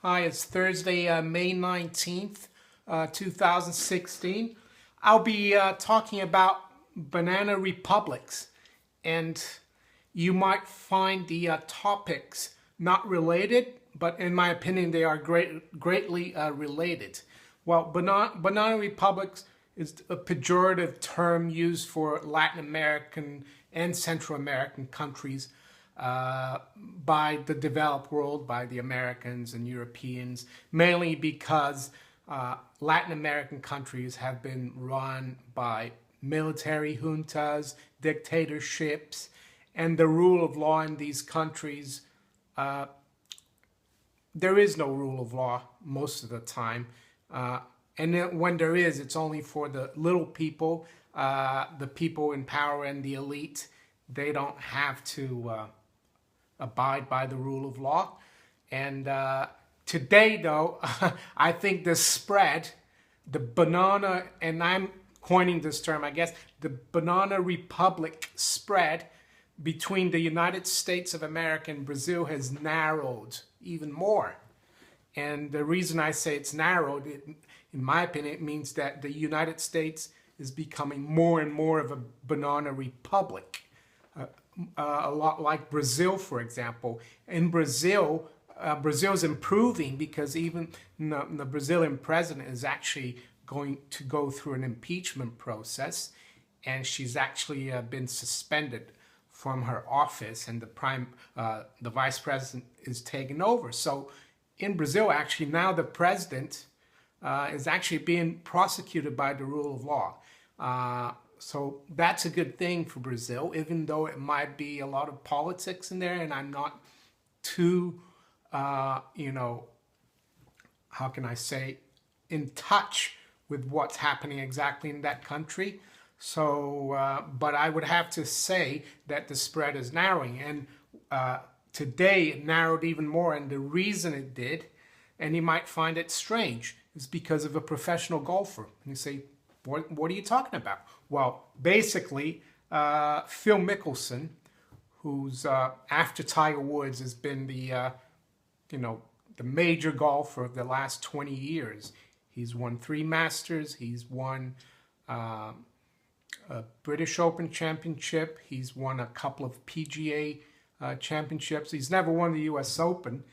Hi, it's Thursday, May 19th, 2016. I'll be talking about banana republics, and you might find the topics not related, but in my opinion, they are greatly related. Well, banana republics is a pejorative term used for Latin American and Central American countries by the developed world, by the Americans and Europeans, mainly because Latin American countries have been run by military juntas, dictatorships, and the rule of law in these countries, there is no rule of law most of the time. And then when there is, it's only for the little people, the people in power and the elite. They don't have to abide by the rule of law. And today, though, I think the spread, the banana, and I'm coining this term, I guess, the banana republic spread between the United States of America and Brazil has narrowed even more. And the reason I say it's narrowed, in my opinion, it means that the United States is becoming more and more of a banana republic. A lot like Brazil, for example. In Brazil, Brazil's improving because even the Brazilian president is actually going to go through an impeachment process, and she's actually been suspended from her office, and the vice president is taking over. So in Brazil, actually, now the president is actually being prosecuted by the rule of law. So that's a good thing for Brazil, even though it might be a lot of politics in there, and I'm not too, how can I say, in touch with what's happening exactly in that country. So, but I would have to say that the spread is narrowing, and today it narrowed even more, and the reason it did, and you might find it strange, is because of a professional golfer. And you say, what are you talking about? Well, basically, Phil Mickelson, who's after Tiger Woods has been the major golfer of the last 20 years. He's won 3 Masters. He's won a British Open championship. He's won a couple of PGA championships. He's never won the U.S. Open.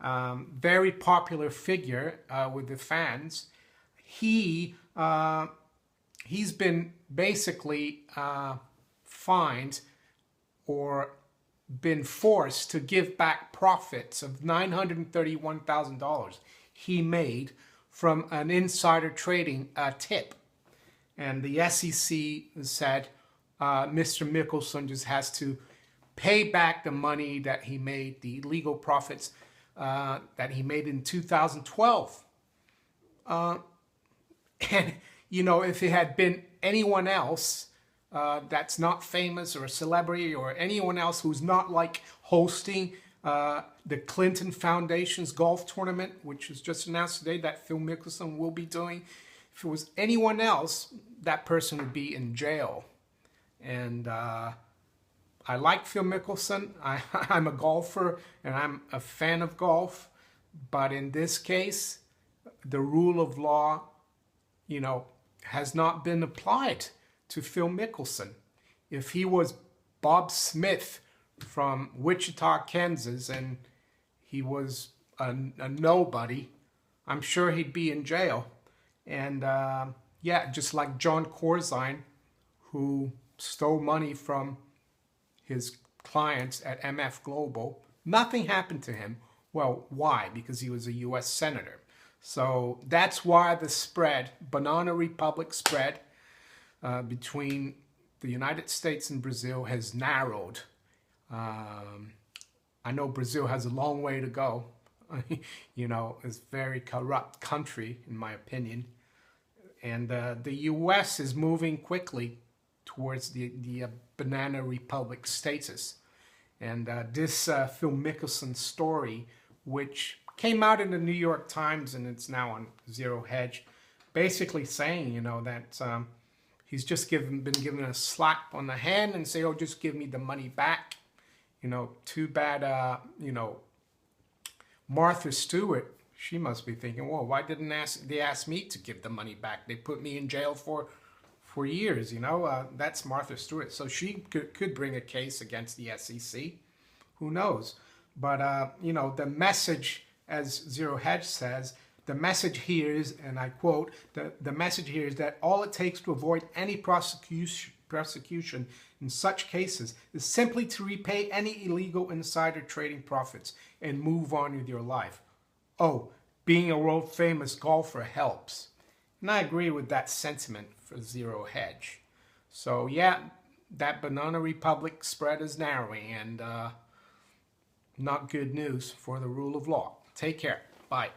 Very popular figure with the fans. He's been basically fined or been forced to give back profits of $931,000 he made from an insider trading tip. And the SEC said Mr. Mickelson just has to pay back the money that he made, the illegal profits that he made in 2012. And if it had been anyone else that's not famous or a celebrity or anyone else who's not like hosting the Clinton Foundation's golf tournament, which was just announced today that Phil Mickelson will be doing, if it was anyone else, that person would be in jail. And I like Phil Mickelson. I'm a golfer and I'm a fan of golf. But in this case, the rule of law, has not been applied to Phil Mickelson. If he was Bob Smith from Wichita, Kansas, and he was a nobody, I'm sure he'd be in jail. And just like John Corzine, who stole money from his clients at MF Global, nothing happened to him. Well, why? Because he was a U.S. senator. So that's why the spread, Banana Republic spread between the United States and Brazil has narrowed. I know Brazil has a long way to go. It's a very corrupt country, in my opinion. And the U.S. is moving quickly towards the Banana Republic status. And this Phil Mickelson story, which came out in the New York Times and it's now on Zero Hedge, basically saying, that he's just been given a slap on the hand and say, oh, just give me the money back. Too bad, Martha Stewart, She must be thinking, well, why didn't they ask me to give the money back? They put me in jail for years, you know. That's Martha Stewart. So she could bring a case against the SEC. Who knows? But, you know, the message, as Zero Hedge says, the message here is, and I quote, the message here is that all it takes to avoid any prosecution in such cases is simply to repay any illegal insider trading profits and move on with your life. Oh, being a world famous golfer helps. And I agree with that sentiment for Zero Hedge. So yeah, that Banana Republic spread is narrowing, and not good news for the rule of law. Take care. Bye.